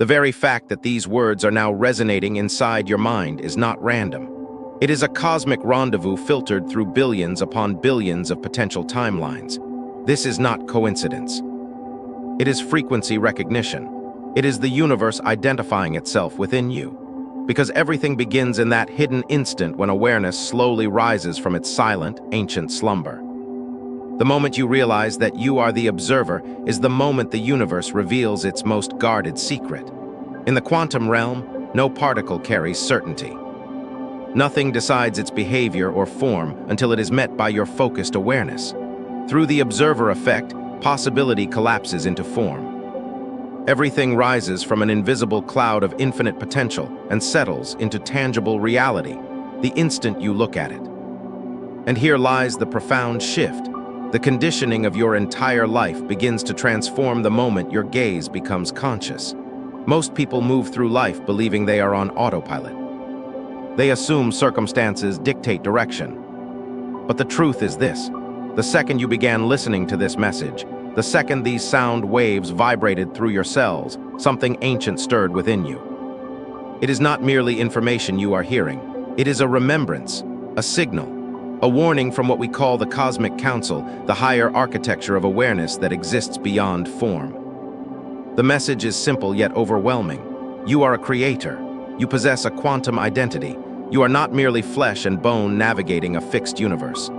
The very fact that these words are now resonating inside your mind is not random. It is a cosmic rendezvous filtered through billions upon billions of potential timelines. This is not coincidence. It is frequency recognition. It is the universe identifying itself within you. Because everything begins in that hidden instant when awareness slowly rises from its silent, ancient slumber. The moment you realize that you are the observer is the moment the universe reveals its most guarded secret. In the quantum realm, no particle carries certainty. Nothing decides its behavior or form until it is met by your focused awareness. Through the observer effect, possibility collapses into form. Everything rises from an invisible cloud of infinite potential and settles into tangible reality the instant you look at it. And here lies the profound shift. The conditioning of your entire life begins to transform the moment your gaze becomes conscious. Most people move through life believing they are on autopilot. They assume circumstances dictate direction. But the truth is this: the second you began listening to this message, the second these sound waves vibrated through your cells, something ancient stirred within you. It is not merely information you are hearing. It is a remembrance, a signal, a warning from what we call the cosmic council, the higher architecture of awareness that exists beyond form. The message is simple yet overwhelming. You are a creator. You possess a quantum identity. You are not merely flesh and bone navigating a fixed universe.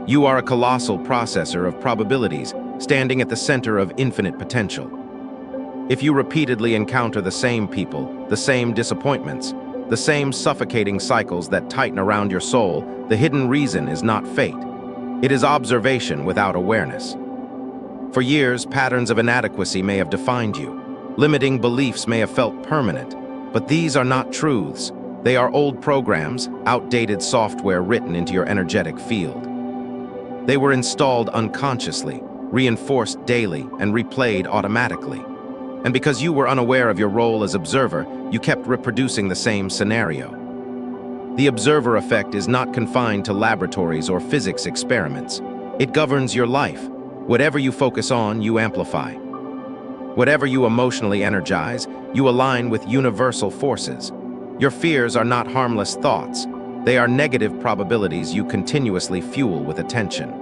You are a colossal processor of probabilities, standing at the center of infinite potential. If you repeatedly encounter the same people, the same disappointments, the same suffocating cycles that tighten around your soul, the hidden reason is not fate. It is observation without awareness. For years, patterns of inadequacy may have defined you. Limiting beliefs may have felt permanent. But these are not truths. They are old programs, outdated software written into your energetic field. They were installed unconsciously, reinforced daily, and replayed automatically. And because you were unaware of your role as observer, you kept reproducing the same scenario. The observer effect is not confined to laboratories or physics experiments. It governs your life. Whatever you focus on, you amplify. Whatever you emotionally energize, you align with universal forces. Your fears are not harmless thoughts. They are negative probabilities you continuously fuel with attention.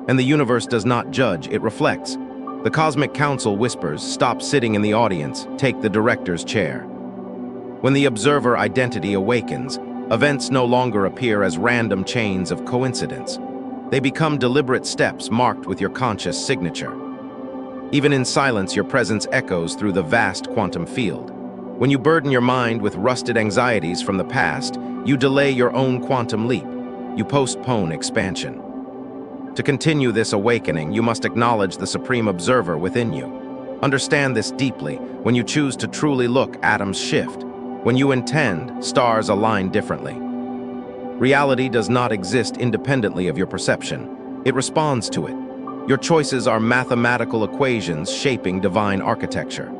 And the universe does not judge, it reflects. The cosmic council whispers, stop sitting in the audience, take the director's chair. When the observer identity awakens, events no longer appear as random chains of coincidence. They become deliberate steps marked with your conscious signature. Even in silence, your presence echoes through the vast quantum field. When you burden your mind with rusted anxieties from the past, you delay your own quantum leap. You postpone expansion. To continue this awakening, you must acknowledge the supreme observer within you. Understand this deeply. When you choose to truly look, atoms shift. When you intend, stars align differently. Reality does not exist independently of your perception. It responds to it. Your choices are mathematical equations shaping divine architecture.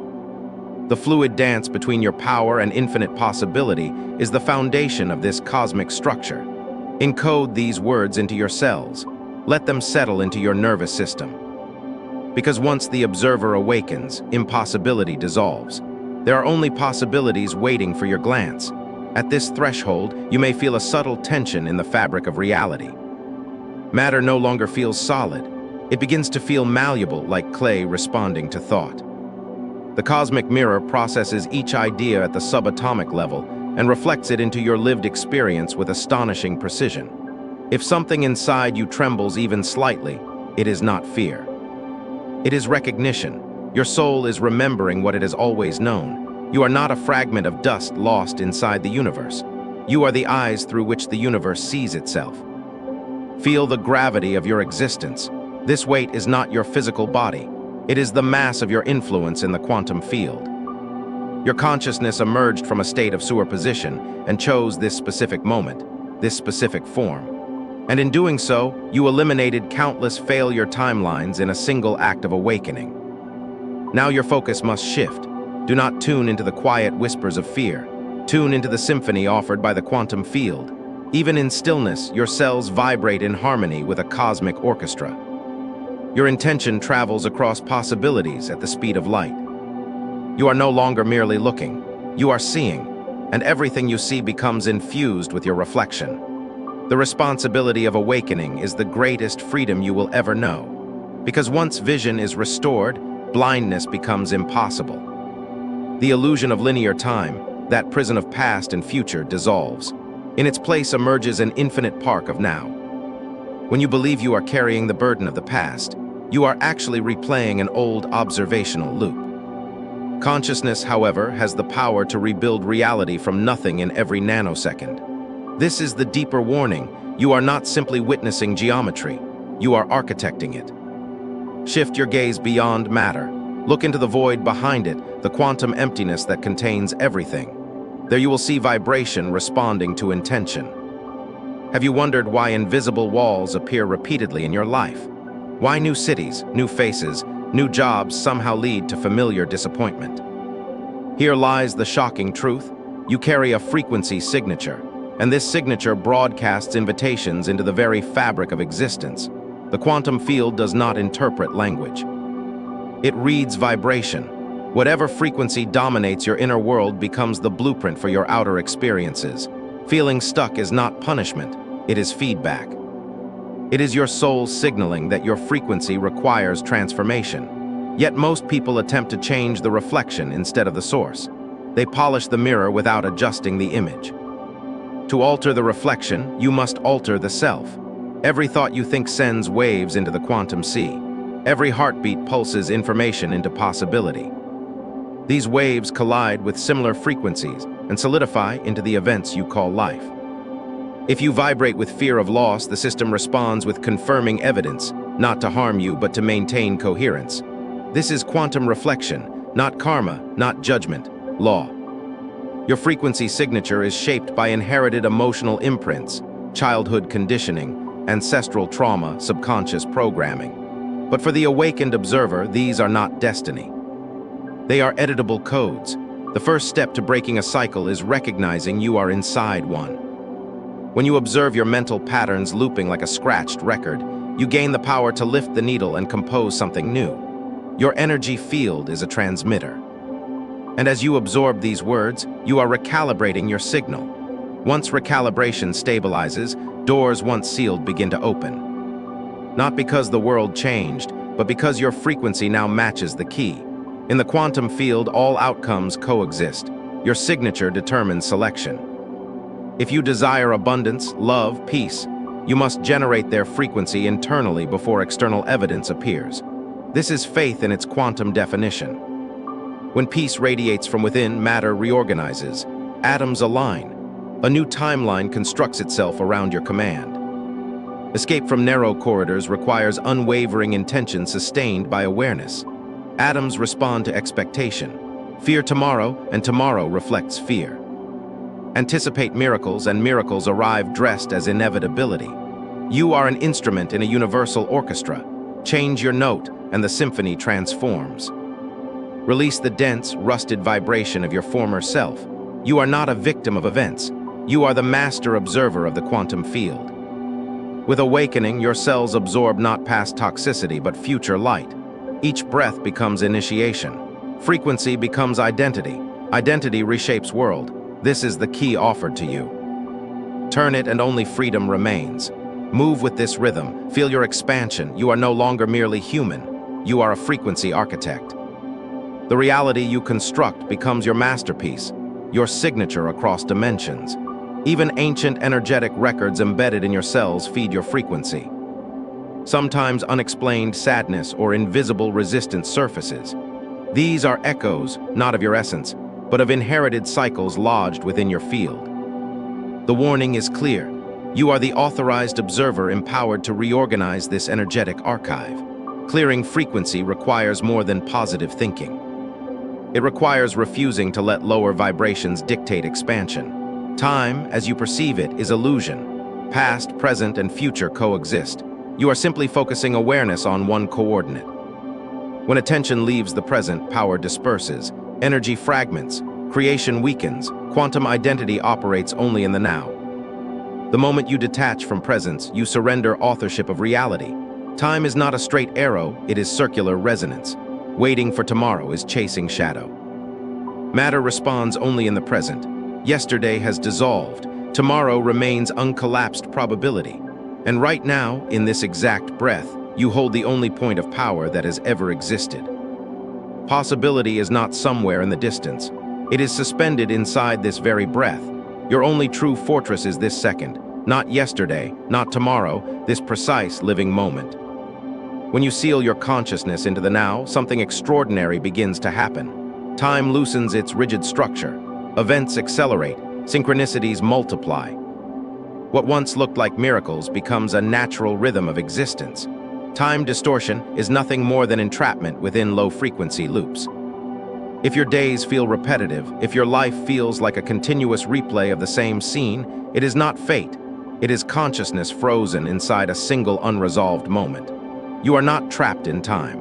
The fluid dance between your power and infinite possibility is the foundation of this cosmic structure. Encode these words into your cells. Let them settle into your nervous system. Because once the observer awakens, impossibility dissolves. There are only possibilities waiting for your glance. At this threshold, you may feel a subtle tension in the fabric of reality. Matter no longer feels solid. It begins to feel malleable, like clay responding to thought. The cosmic mirror processes each idea at the subatomic level and reflects it into your lived experience with astonishing precision. If something inside you trembles even slightly, it is not fear. It is recognition. Your soul is remembering what it has always known. You are not a fragment of dust lost inside the universe. You are the eyes through which the universe sees itself. Feel the gravity of your existence. This weight is not your physical body. It is the mass of your influence in the quantum field. Your consciousness emerged from a state of superposition and chose this specific moment, this specific form. And in doing so, you eliminated countless failure timelines in a single act of awakening. Now your focus must shift. Do not tune into the quiet whispers of fear. Tune into the symphony offered by the quantum field. Even in stillness, your cells vibrate in harmony with a cosmic orchestra. Your intention travels across possibilities at the speed of light. You are no longer merely looking. You are seeing, and everything you see becomes infused with your reflection. The responsibility of awakening is the greatest freedom you will ever know, because once vision is restored, blindness becomes impossible. The illusion of linear time, that prison of past and future, dissolves. In its place emerges an infinite park of now. When you believe you are carrying the burden of the past, you are actually replaying an old observational loop. Consciousness, however, has the power to rebuild reality from nothing in every nanosecond. This is the deeper warning. You are not simply witnessing geometry, you are architecting it. Shift your gaze beyond matter. Look into the void behind it, the quantum emptiness that contains everything. There you will see vibration responding to intention. Have you wondered why invisible walls appear repeatedly in your life? Why new cities, new faces, new jobs somehow lead to familiar disappointment? Here lies the shocking truth. You carry a frequency signature, and this signature broadcasts invitations into the very fabric of existence. The quantum field does not interpret language. It reads vibration. Whatever frequency dominates your inner world becomes the blueprint for your outer experiences. Feeling stuck is not punishment, it is feedback. It is your soul signaling that your frequency requires transformation. Yet most people attempt to change the reflection instead of the source. They polish the mirror without adjusting the image. To alter the reflection, you must alter the self. Every thought you think sends waves into the quantum sea. Every heartbeat pulses information into possibility. These waves collide with similar frequencies and solidify into the events you call life. If you vibrate with fear of loss, the system responds with confirming evidence, not to harm you, but to maintain coherence. This is quantum reflection, not karma, not judgment, law. Your frequency signature is shaped by inherited emotional imprints, childhood conditioning, ancestral trauma, subconscious programming. But for the awakened observer, these are not destiny. They are editable codes. The first step to breaking a cycle is recognizing you are inside one. When you observe your mental patterns looping like a scratched record, you gain the power to lift the needle and compose something new. Your energy field is a transmitter. And as you absorb these words, you are recalibrating your signal. Once recalibration stabilizes, doors once sealed begin to open. Not because the world changed, but because your frequency now matches the key. In the quantum field, all outcomes coexist. Your signature determines selection. If you desire abundance, love, peace, you must generate their frequency internally before external evidence appears. This is faith in its quantum definition. When peace radiates from within, matter reorganizes. Atoms align. A new timeline constructs itself around your command. Escape from narrow corridors requires unwavering intention sustained by awareness. Atoms respond to expectation. Fear tomorrow, and tomorrow reflects fear. Anticipate miracles, and miracles arrive dressed as inevitability. You are an instrument in a universal orchestra. Change your note, and the symphony transforms. Release the dense, rusted vibration of your former self. You are not a victim of events. You are the master observer of the quantum field. With awakening, your cells absorb not past toxicity, but future light. Each breath becomes initiation. Frequency becomes identity. Identity reshapes world. This is the key offered to you. Turn it and only freedom remains. Move with this rhythm. Feel your expansion. You are no longer merely human. You are a frequency architect. The reality you construct becomes your masterpiece, your signature across dimensions. Even ancient energetic records embedded in your cells feed your frequency. Sometimes unexplained sadness or invisible resistance surfaces. These are echoes, not of your essence, but of inherited cycles lodged within your field. The warning is clear. You are the authorized observer empowered to reorganize this energetic archive. Clearing frequency requires more than positive thinking. It requires refusing to let lower vibrations dictate expansion. Time, as you perceive it, is illusion. Past, present, and future coexist. You are simply focusing awareness on one coordinate. When attention leaves the present, power disperses, energy fragments, creation weakens, quantum identity operates only in the now. The moment you detach from presence, you surrender authorship of reality. Time is not a straight arrow, it is circular resonance. Waiting for tomorrow is chasing shadow. Matter responds only in the present. Yesterday has dissolved. Tomorrow remains uncollapsed probability. And right now, in this exact breath, you hold the only point of power that has ever existed. Possibility is not somewhere in the distance. It is suspended inside this very breath. Your only true fortress is this second, not yesterday, not tomorrow, this precise living moment. When you seal your consciousness into the now, something extraordinary begins to happen. Time loosens its rigid structure. Events accelerate. Synchronicities multiply. What once looked like miracles becomes a natural rhythm of existence. Time distortion is nothing more than entrapment within low-frequency loops. If your days feel repetitive, if your life feels like a continuous replay of the same scene, it is not fate. It is consciousness frozen inside a single unresolved moment. You are not trapped in time.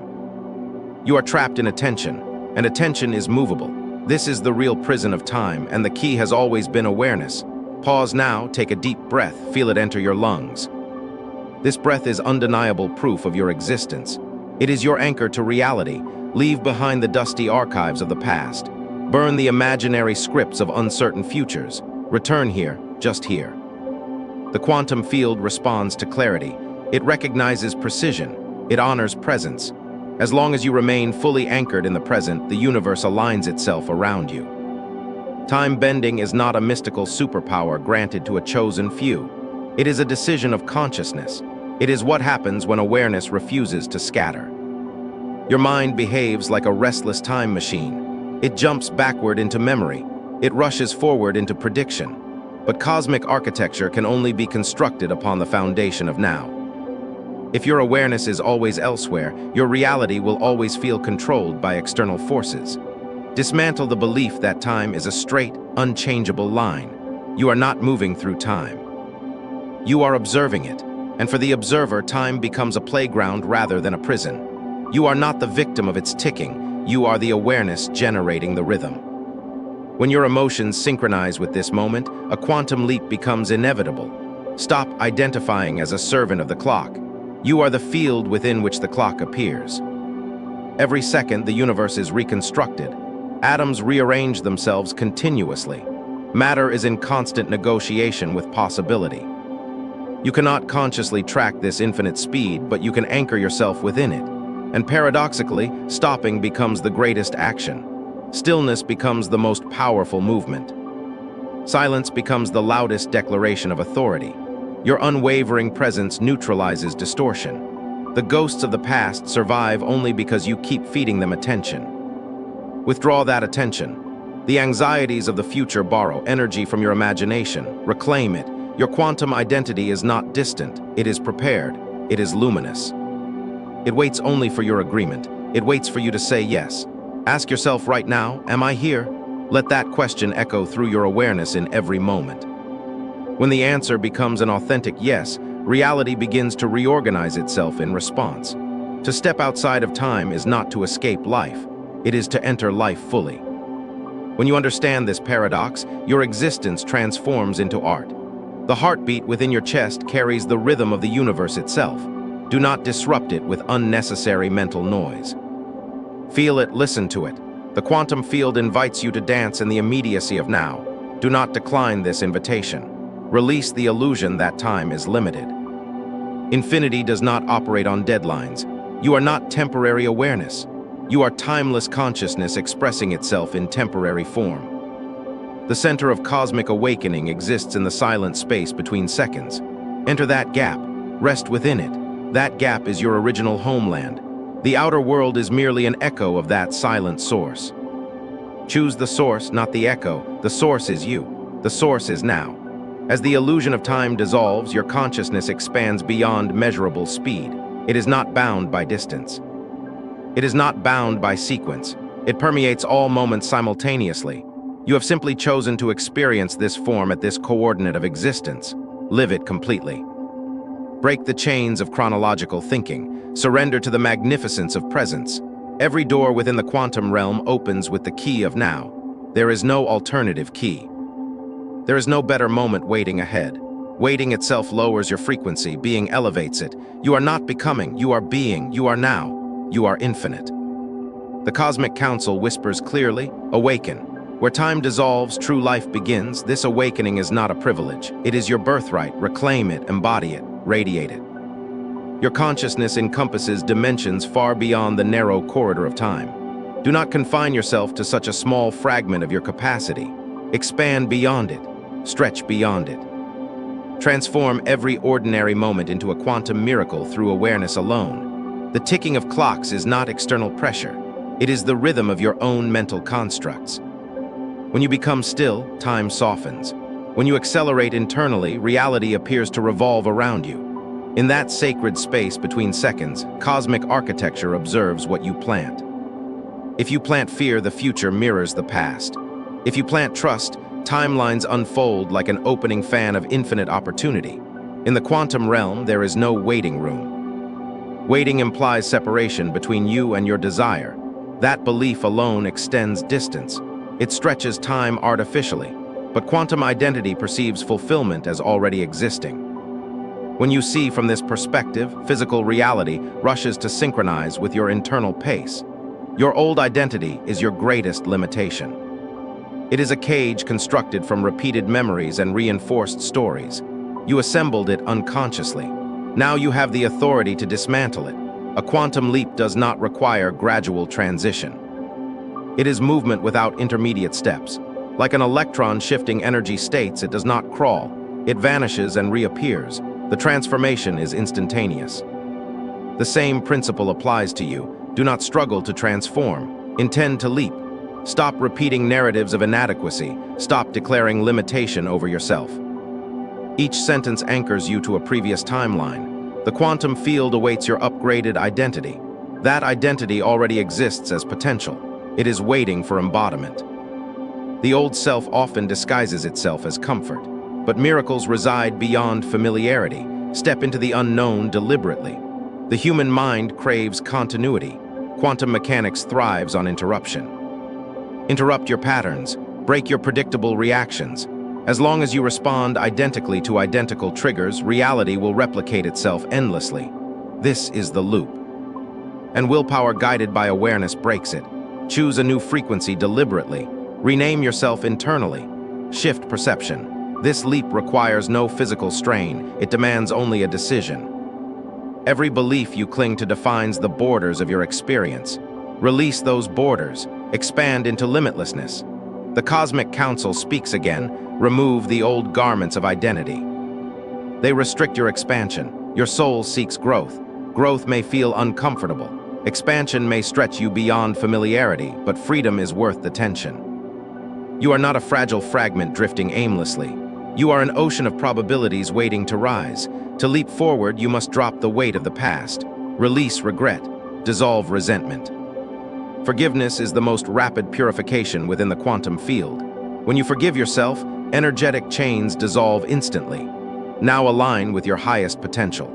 You are trapped in attention, and attention is movable. This is the real prison of time, and the key has always been awareness. Pause now, take a deep breath, feel it enter your lungs. This breath is undeniable proof of your existence. It is your anchor to reality. Leave behind the dusty archives of the past. Burn the imaginary scripts of uncertain futures. Return here, just here. The quantum field responds to clarity. It recognizes precision. It honors presence. As long as you remain fully anchored in the present, the universe aligns itself around you. Time bending is not a mystical superpower granted to a chosen few. It is a decision of consciousness. It is what happens when awareness refuses to scatter. Your mind behaves like a restless time machine. It jumps backward into memory. It rushes forward into prediction. But cosmic architecture can only be constructed upon the foundation of now. If your awareness is always elsewhere, your reality will always feel controlled by external forces. Dismantle the belief that time is a straight, unchangeable line. You are not moving through time. You are observing it, and for the observer, time becomes a playground rather than a prison. You are not the victim of its ticking. You are the awareness generating the rhythm. When your emotions synchronize with this moment, a quantum leap becomes inevitable. Stop identifying as a servant of the clock. You are the field within which the clock appears. Every second, the universe is reconstructed. Atoms rearrange themselves continuously. Matter is in constant negotiation with possibility. You cannot consciously track this infinite speed, but you can anchor yourself within it. And paradoxically, stopping becomes the greatest action. Stillness becomes the most powerful movement. Silence becomes the loudest declaration of authority. Your unwavering presence neutralizes distortion. The ghosts of the past survive only because you keep feeding them attention. Withdraw that attention. The anxieties of the future borrow energy from your imagination. Reclaim it. Your quantum identity is not distant. It is prepared. It is luminous. It waits only for your agreement. It waits for you to say yes. Ask yourself right now, am I here? Let that question echo through your awareness in every moment. When the answer becomes an authentic yes, reality begins to reorganize itself in response. To step outside of time is not to escape life. It is to enter life fully. When you understand this paradox, your existence transforms into art. The heartbeat within your chest carries the rhythm of the universe itself. Do not disrupt it with unnecessary mental noise. Feel it, listen to it. The quantum field invites you to dance in the immediacy of now. Do not decline this invitation. Release the illusion that time is limited. Infinity does not operate on deadlines. You are not temporary awareness. You are timeless consciousness expressing itself in temporary form. The center of cosmic awakening exists in the silent space between seconds. Enter that gap. Rest within it. That gap is your original homeland. The outer world is merely an echo of that silent source. Choose the source, not the echo. The source is you. The source is now. As the illusion of time dissolves, your consciousness expands beyond measurable speed. It is not bound by distance. It is not bound by sequence. It permeates all moments simultaneously. You have simply chosen to experience this form at this coordinate of existence. Live it completely. Break the chains of chronological thinking. Surrender to the magnificence of presence. Every door within the quantum realm opens with the key of now. There is no alternative key. There is no better moment waiting ahead. Waiting itself lowers your frequency, being elevates it. You are not becoming, you are being, you are now, you are infinite. The cosmic council whispers clearly, awaken. Where time dissolves, true life begins. This awakening is not a privilege. It is your birthright. Reclaim it, embody it, radiate it. Your consciousness encompasses dimensions far beyond the narrow corridor of time. Do not confine yourself to such a small fragment of your capacity. Expand beyond it. Stretch beyond it. Transform every ordinary moment into a quantum miracle through awareness alone. The ticking of clocks is not external pressure. It is the rhythm of your own mental constructs. When you become still, time softens. When you accelerate internally, reality appears to revolve around you. In that sacred space between seconds, cosmic architecture observes what you plant. If you plant fear, the future mirrors the past. If you plant trust, timelines unfold like an opening fan of infinite opportunity. In the quantum realm, there is no waiting room. Waiting implies separation between you and your desire. That belief alone extends distance. It stretches time artificially, but quantum identity perceives fulfillment as already existing. When you see from this perspective, physical reality rushes to synchronize with your internal pace. Your old identity is your greatest limitation. It is a cage constructed from repeated memories and reinforced stories. You assembled it unconsciously. Now you have the authority to dismantle it. A quantum leap does not require gradual transition. It is movement without intermediate steps. Like an electron shifting energy states, it does not crawl. It vanishes and reappears. The transformation is instantaneous. The same principle applies to you. Do not struggle to transform. Intend to leap. Stop repeating narratives of inadequacy. Stop declaring limitation over yourself. Each sentence anchors you to a previous timeline. The quantum field awaits your upgraded identity. That identity already exists as potential. It is waiting for embodiment. The old self often disguises itself as comfort, but miracles reside beyond familiarity. Step into the unknown deliberately. The human mind craves continuity. Quantum mechanics thrives on interruption. Interrupt your patterns. Break your predictable reactions. As long as you respond identically to identical triggers, reality will replicate itself endlessly. This is the loop. And willpower guided by awareness breaks it. Choose a new frequency deliberately. Rename yourself internally. Shift perception. This leap requires no physical strain. It demands only a decision. Every belief you cling to defines the borders of your experience. Release those borders. Expand into limitlessness. The Cosmic Council speaks again. Remove the old garments of identity. They restrict your expansion. Your soul seeks growth. Growth may feel uncomfortable. Expansion may stretch you beyond familiarity, but freedom is worth the tension. You are not a fragile fragment drifting aimlessly. You are an ocean of probabilities waiting to rise. To leap forward, you must drop the weight of the past. Release regret. Dissolve resentment. Forgiveness is the most rapid purification within the quantum field. When you forgive yourself, energetic chains dissolve instantly. Now align with your highest potential.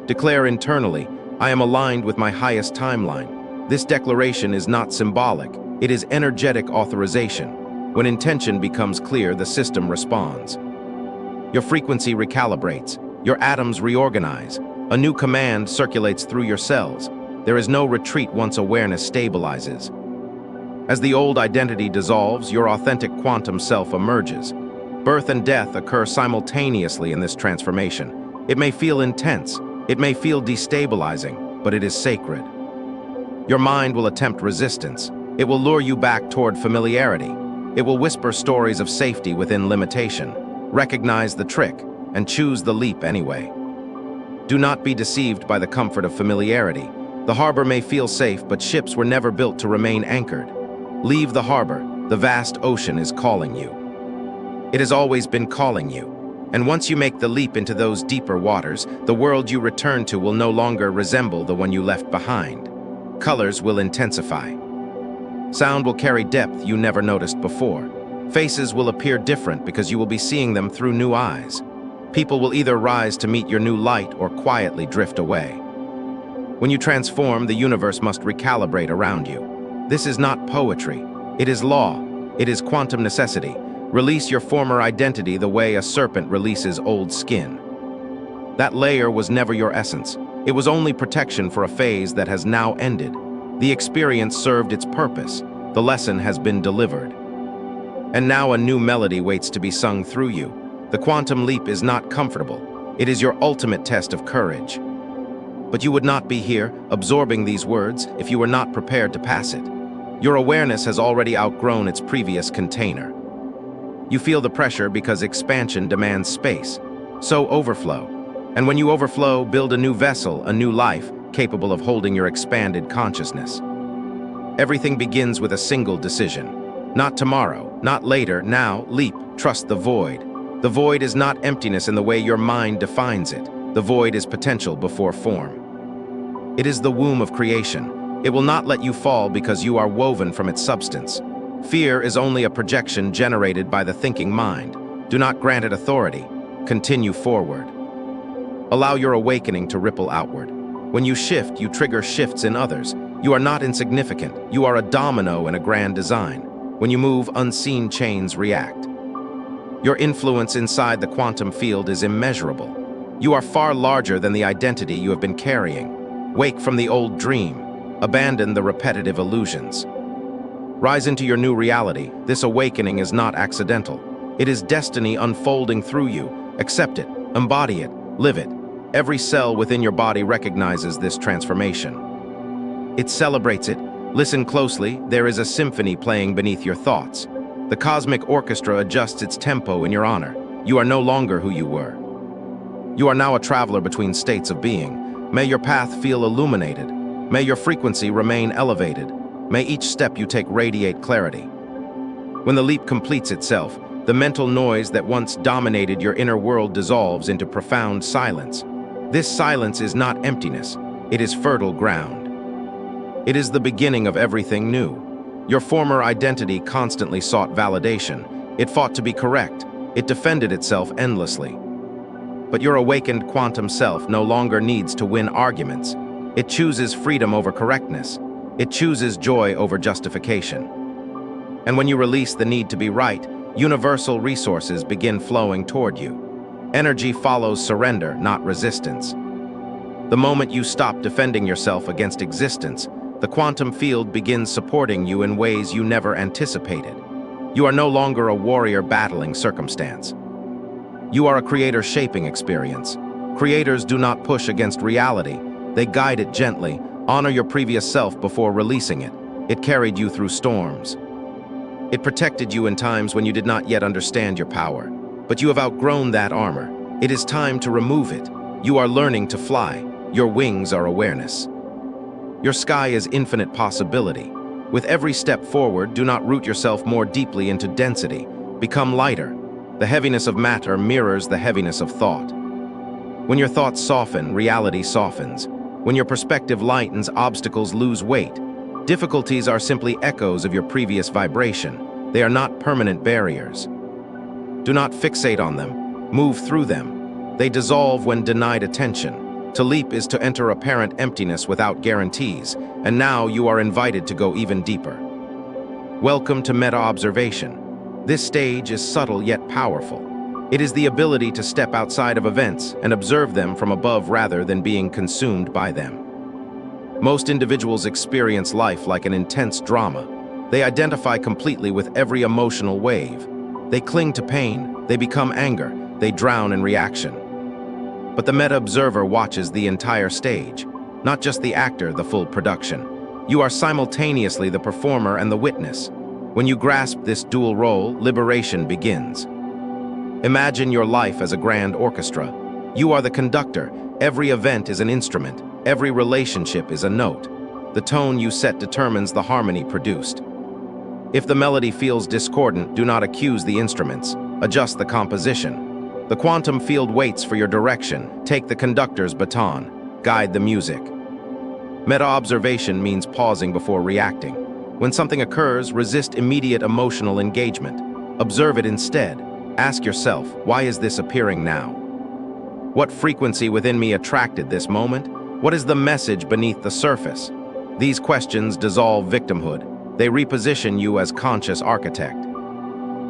Declare internally, I am aligned with my highest timeline. This declaration is not symbolic. It is energetic authorization. When intention becomes clear, the system responds. Your frequency recalibrates. Your atoms reorganize. A new command circulates through your cells. There is no retreat once awareness stabilizes. As the old identity dissolves, your authentic quantum self emerges. Birth and death occur simultaneously in this transformation. It may feel intense. It may feel destabilizing, but it is sacred. Your mind will attempt resistance. It will lure you back toward familiarity. It will whisper stories of safety within limitation. Recognize the trick and choose the leap anyway. Do not be deceived by the comfort of familiarity. The harbor may feel safe, but ships were never built to remain anchored. Leave the harbor. The vast ocean is calling you. It has always been calling you. And once you make the leap into those deeper waters, the world you return to will no longer resemble the one you left behind. Colors will intensify. Sound will carry depth you never noticed before. Faces will appear different because you will be seeing them through new eyes. People will either rise to meet your new light or quietly drift away. When you transform, the universe must recalibrate around you. This is not poetry. It is law. It is quantum necessity. Release your former identity the way a serpent releases old skin. That layer was never your essence. It was only protection for a phase that has now ended. The experience served its purpose. The lesson has been delivered. And now a new melody waits to be sung through you. The quantum leap is not comfortable. It is your ultimate test of courage. But you would not be here, absorbing these words, if you were not prepared to pass it. Your awareness has already outgrown its previous container. You feel the pressure because expansion demands space. So overflow. And when you overflow, build a new vessel, a new life, capable of holding your expanded consciousness. Everything begins with a single decision. Not tomorrow, not later, now, leap, trust the void. The void is not emptiness in the way your mind defines it. The void is potential before form. It is the womb of creation. It will not let you fall because you are woven from its substance. Fear is only a projection generated by the thinking mind. Do not grant it authority. Continue forward. Allow your awakening to ripple outward. When you shift, you trigger shifts in others. You are not insignificant. You are a domino in a grand design. When you move, unseen chains react. Your influence inside the quantum field is immeasurable. You are far larger than the identity you have been carrying. Wake from the old dream. Abandon the repetitive illusions. Rise into your new reality. This awakening is not accidental. It is destiny unfolding through you. Accept it, embody it, live it. Every cell within your body recognizes this transformation. It celebrates it. Listen closely, there is a symphony playing beneath your thoughts. The cosmic orchestra adjusts its tempo in your honor. You are no longer who you were. You are now a traveler between states of being. May your path feel illuminated. May your frequency remain elevated. May each step you take radiate clarity. When the leap completes itself, the mental noise that once dominated your inner world dissolves into profound silence. This silence is not emptiness. It is fertile ground. It is the beginning of everything new. Your former identity constantly sought validation. It fought to be correct. It defended itself endlessly. But your awakened quantum self no longer needs to win arguments. It chooses freedom over correctness. It chooses joy over justification. And when you release the need to be right, universal resources begin flowing toward you. Energy follows surrender, not resistance. The moment you stop defending yourself against existence, the quantum field begins supporting you in ways you never anticipated. You are no longer a warrior battling circumstance. You are a creator shaping experience. Creators do not push against reality. They guide it gently. Honor your previous self before releasing it. It carried you through storms. It protected you in times when you did not yet understand your power. But you have outgrown that armor. It is time to remove it. You are learning to fly. Your wings are awareness. Your sky is infinite possibility. With every step forward, do not root yourself more deeply into density. Become lighter. The heaviness of matter mirrors the heaviness of thought. When your thoughts soften, reality softens. When your perspective lightens, obstacles lose weight. Difficulties are simply echoes of your previous vibration. They are not permanent barriers. Do not fixate on them. Move through them. They dissolve when denied attention. To leap is to enter apparent emptiness without guarantees, and now you are invited to go even deeper. Welcome to meta-observation. This stage is subtle yet powerful. It is the ability to step outside of events and observe them from above rather than being consumed by them. Most individuals experience life like an intense drama. They identify completely with every emotional wave. They cling to pain, they become anger, they drown in reaction. But the meta-observer watches the entire stage, not just the actor, the full production. You are simultaneously the performer and the witness. When you grasp this dual role, liberation begins. Imagine your life as a grand orchestra. You are the conductor. Every event is an instrument. Every relationship is a note. The tone you set determines the harmony produced. If the melody feels discordant, do not accuse the instruments. Adjust the composition. The quantum field waits for your direction. Take the conductor's baton. Guide the music. Meta-observation means pausing before reacting. When something occurs, resist immediate emotional engagement. Observe it instead. Ask yourself, why is this appearing now? What frequency within me attracted this moment? What is the message beneath the surface? These questions dissolve victimhood. They reposition you as conscious architect.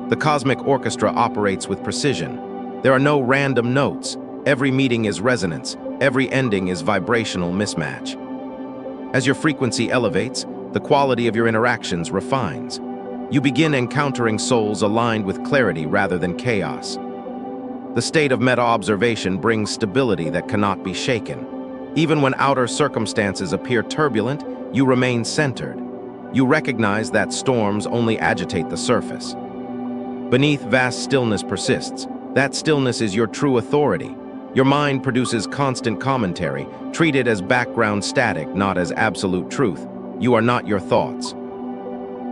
The cosmic orchestra operates with precision. There are no random notes. Every meeting is resonance. Every ending is vibrational mismatch. As your frequency elevates, the quality of your interactions refines. You begin encountering souls aligned with clarity rather than chaos. The state of meta-observation brings stability that cannot be shaken. Even when outer circumstances appear turbulent, you remain centered. You recognize that storms only agitate the surface. Beneath, vast stillness persists. That stillness is your true authority. Your mind produces constant commentary, treated as background static, not as absolute truth. You are not your thoughts.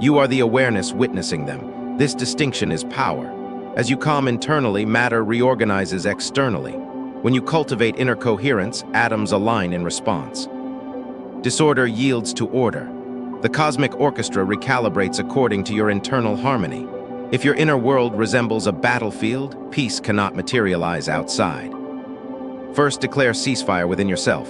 You are the awareness witnessing them. This distinction is power. As you calm internally, matter reorganizes externally. When you cultivate inner coherence, atoms align in response. Disorder yields to order. The cosmic orchestra recalibrates according to your internal harmony. If your inner world resembles a battlefield, peace cannot materialize outside. First, declare ceasefire within yourself.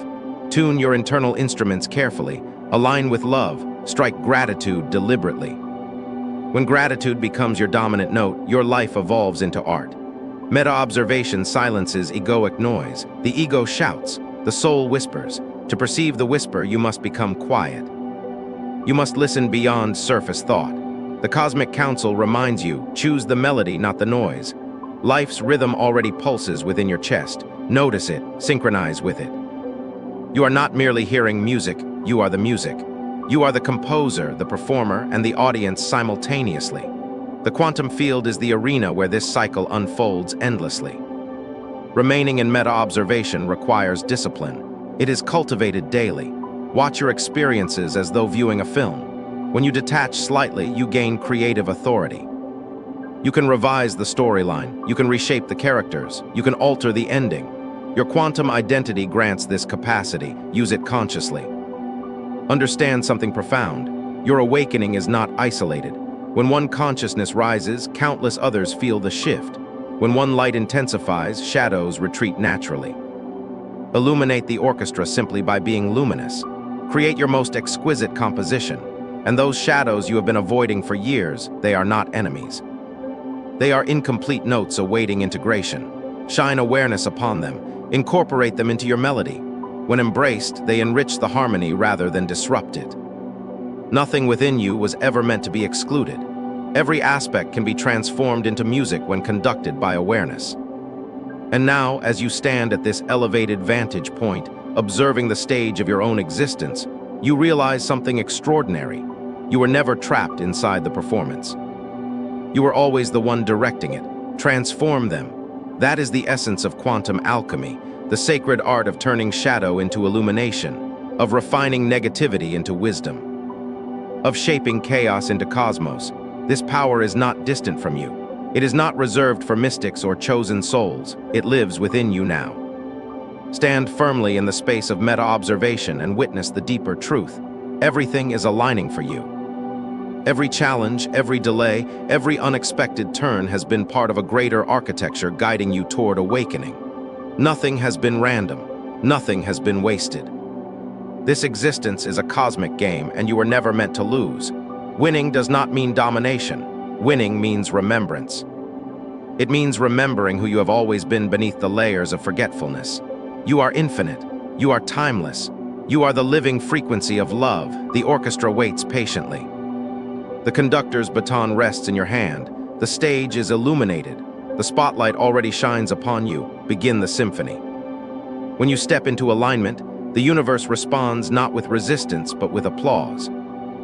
Tune your internal instruments carefully. Align with love. Strike gratitude deliberately. When gratitude becomes your dominant note, your life evolves into art. Meta-observation silences egoic noise. The ego shouts, the soul whispers. To perceive the whisper, you must become quiet. You must listen beyond surface thought. The cosmic council reminds you, choose the melody, not the noise. Life's rhythm already pulses within your chest. Notice it, synchronize with it. You are not merely hearing music, you are the music. You are the composer, the performer, and the audience simultaneously. The quantum field is the arena where this cycle unfolds endlessly. Remaining in meta-observation requires discipline. It is cultivated daily. Watch your experiences as though viewing a film. When you detach slightly, you gain creative authority. You can revise the storyline, you can reshape the characters, you can alter the ending. Your quantum identity grants this capacity. Use it consciously. Understand something profound. Your awakening is not isolated. When one consciousness rises, countless others feel the shift. When one light intensifies, shadows retreat naturally. Illuminate the orchestra simply by being luminous. Create your most exquisite composition. And those shadows you have been avoiding for years, they are not enemies. They are incomplete notes awaiting integration. Shine awareness upon them. Incorporate them into your melody. When embraced, they enrich the harmony rather than disrupt it. Nothing within you was ever meant to be excluded. Every aspect can be transformed into music when conducted by awareness. And now, as you stand at this elevated vantage point, observing the stage of your own existence, you realize something extraordinary. You were never trapped inside the performance. You were always the one directing it. Transform them. That is the essence of quantum alchemy, the sacred art of turning shadow into illumination, of refining negativity into wisdom, of shaping chaos into cosmos. This power is not distant from you. It is not reserved for mystics or chosen souls. It lives within you now. Stand firmly in the space of meta-observation and witness the deeper truth. Everything is aligning for you. Every challenge, every delay, every unexpected turn has been part of a greater architecture guiding you toward awakening. Nothing has been random. Nothing has been wasted. This existence is a cosmic game, and you were never meant to lose. Winning does not mean domination. Winning means remembrance. It means remembering who you have always been beneath the layers of forgetfulness. You are infinite. You are timeless. You are the living frequency of love. The orchestra waits patiently. The conductor's baton rests in your hand. The stage is illuminated. The spotlight already shines upon you. Begin the symphony. When you step into alignment, the universe responds not with resistance, but with applause.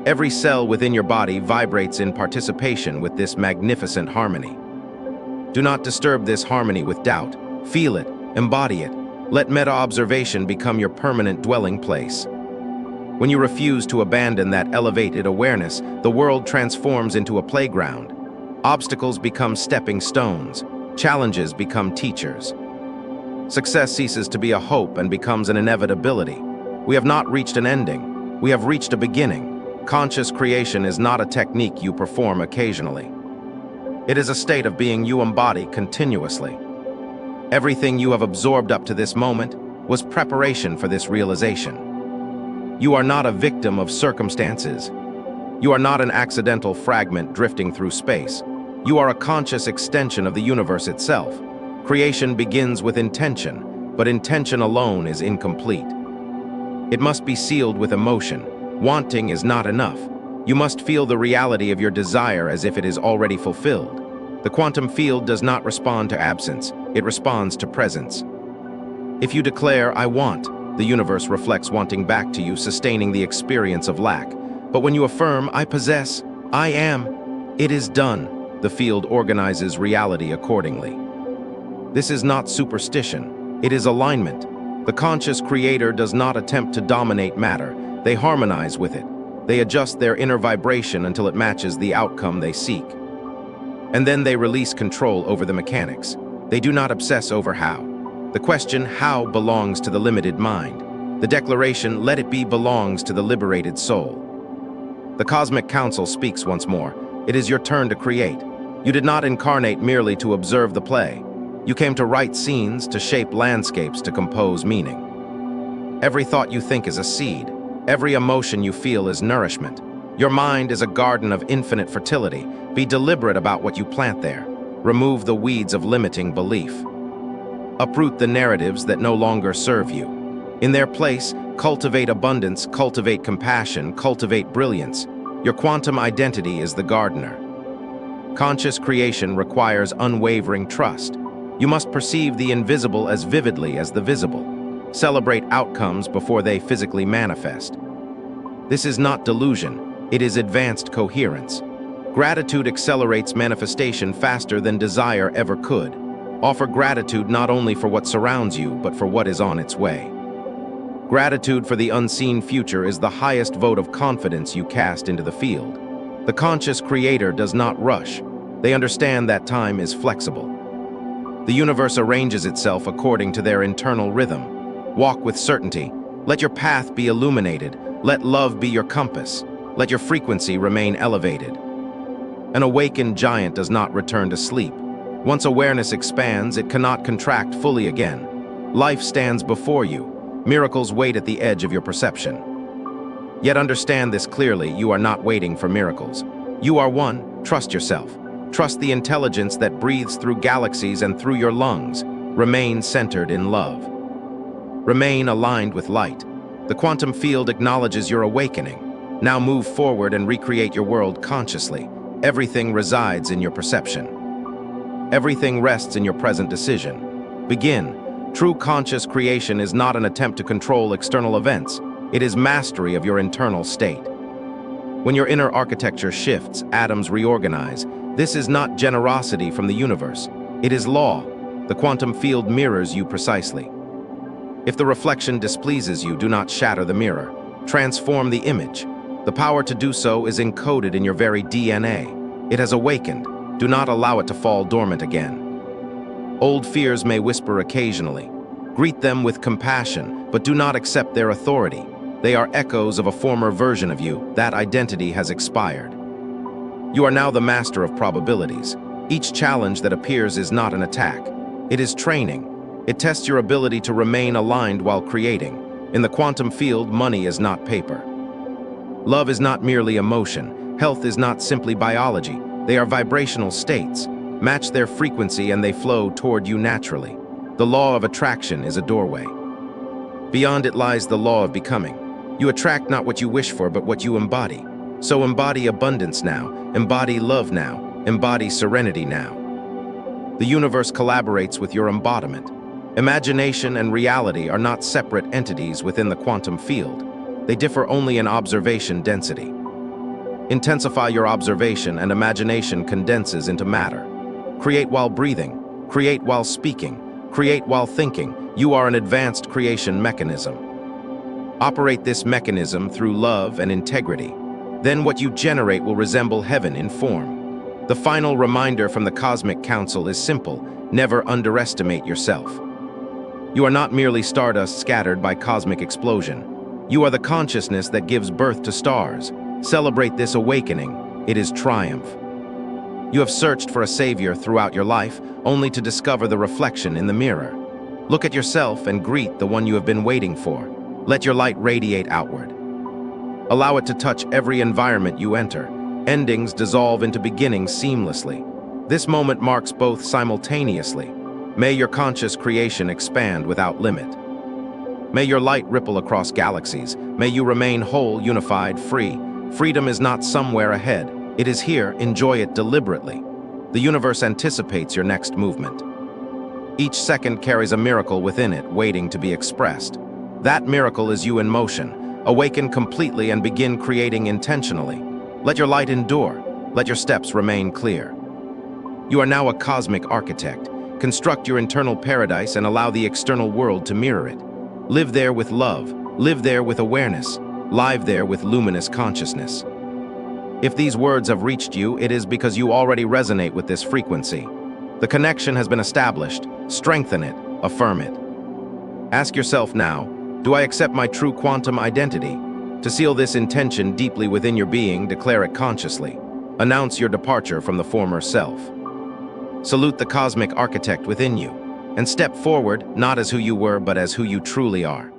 Every cell within your body vibrates in participation with this magnificent harmony. Do not disturb this harmony with doubt. Feel it, embody it. Let meta-observation become your permanent dwelling place. When you refuse to abandon that elevated awareness, the world transforms into a playground. Obstacles become stepping stones. Challenges become teachers. Success ceases to be a hope and becomes an inevitability. We have not reached an ending. We have reached a beginning. Conscious creation is not a technique you perform occasionally. It is a state of being you embody continuously. Everything you have absorbed up to this moment was preparation for this realization. You are not a victim of circumstances. You are not an accidental fragment drifting through space. You are a conscious extension of the universe itself. Creation begins with intention, but intention alone is incomplete. It must be sealed with emotion. Wanting is not enough. You must feel the reality of your desire as if it is already fulfilled. The quantum field does not respond to absence, it responds to presence. If you declare, "I want," the universe reflects wanting back to you, sustaining the experience of lack. But when you affirm, "I possess," "I am," it is done. The field organizes reality accordingly. This is not superstition, it is alignment. The conscious creator does not attempt to dominate matter, they harmonize with it. They adjust their inner vibration until it matches the outcome they seek. And then they release control over the mechanics. They do not obsess over how. The question, how, belongs to the limited mind. The declaration, let it be, belongs to the liberated soul. The Cosmic Council speaks once more. It is your turn to create. You did not incarnate merely to observe the play. You came to write scenes, to shape landscapes, to compose meaning. Every thought you think is a seed. Every emotion you feel is nourishment. Your mind is a garden of infinite fertility. Be deliberate about what you plant there. Remove the weeds of limiting belief. Uproot the narratives that no longer serve you. In their place, cultivate abundance, cultivate compassion, cultivate brilliance. Your quantum identity is the gardener. Conscious creation requires unwavering trust. You must perceive the invisible as vividly as the visible. Celebrate outcomes before they physically manifest. This is not delusion, it is advanced coherence. Gratitude accelerates manifestation faster than desire ever could. Offer gratitude not only for what surrounds you, but for what is on its way. Gratitude for the unseen future is the highest vote of confidence you cast into the field. The conscious creator does not rush. They understand that time is flexible. The universe arranges itself according to their internal rhythm. Walk with certainty. Let your path be illuminated. Let love be your compass. Let your frequency remain elevated. An awakened giant does not return to sleep. Once awareness expands, it cannot contract fully again. Life stands before you. Miracles wait at the edge of your perception. Yet understand this clearly, you are not waiting for miracles. You are one. Trust yourself. Trust the intelligence that breathes through galaxies and through your lungs. Remain centered in love. Remain aligned with light. The quantum field acknowledges your awakening. Now move forward and recreate your world consciously. Everything resides in your perception. Everything rests in your present decision. Begin. True conscious creation is not an attempt to control external events. It is mastery of your internal state. When your inner architecture shifts, atoms reorganize. This is not generosity from the universe. It is law. The quantum field mirrors you precisely. If the reflection displeases you, do not shatter the mirror. Transform the image. The power to do so is encoded in your very DNA. It has awakened. Do not allow it to fall dormant again. Old fears may whisper occasionally. Greet them with compassion, but do not accept their authority. They are echoes of a former version of you. That identity has expired. You are now the master of probabilities. Each challenge that appears is not an attack. It is training. It tests your ability to remain aligned while creating. In the quantum field, money is not paper. Love is not merely emotion. Health is not simply biology. They are vibrational states. Match their frequency and they flow toward you naturally. The law of attraction is a doorway. Beyond it lies the law of becoming. You attract not what you wish for, but what you embody. So embody abundance now, embody love now, embody serenity now. The universe collaborates with your embodiment. Imagination and reality are not separate entities within the quantum field. They differ only in observation density. Intensify your observation and imagination condenses into matter. Create while breathing, create while speaking, create while thinking. You are an advanced creation mechanism. Operate this mechanism through love and integrity. Then what you generate will resemble heaven in form. The final reminder from the Cosmic Council is simple: never underestimate yourself. You are not merely stardust scattered by cosmic explosion. You are the consciousness that gives birth to stars. Celebrate this awakening. It is triumph. You have searched for a savior throughout your life, only to discover the reflection in the mirror. Look at yourself and greet the one you have been waiting for. Let your light radiate outward. Allow it to touch every environment you enter. Endings dissolve into beginnings seamlessly. This moment marks both simultaneously. May your conscious creation expand without limit. May your light ripple across galaxies. May you remain whole, unified, free. Freedom is not somewhere ahead. It is here. Enjoy it deliberately. The universe anticipates your next movement. Each second carries a miracle within it, waiting to be expressed. That miracle is you in motion. Awaken completely and begin creating intentionally. Let your light endure. Let your steps remain clear. You are now a cosmic architect. Construct your internal paradise and allow the external world to mirror it. Live there with love. Live there with awareness. Live there with luminous consciousness. If these words have reached you, it is because you already resonate with this frequency. The connection has been established. Strengthen it. Affirm it. Ask yourself now, do I accept my true quantum identity? To seal this intention deeply within your being, declare it consciously. Announce your departure from the former self. Salute the cosmic architect within you, and step forward not as who you were, but as who you truly are.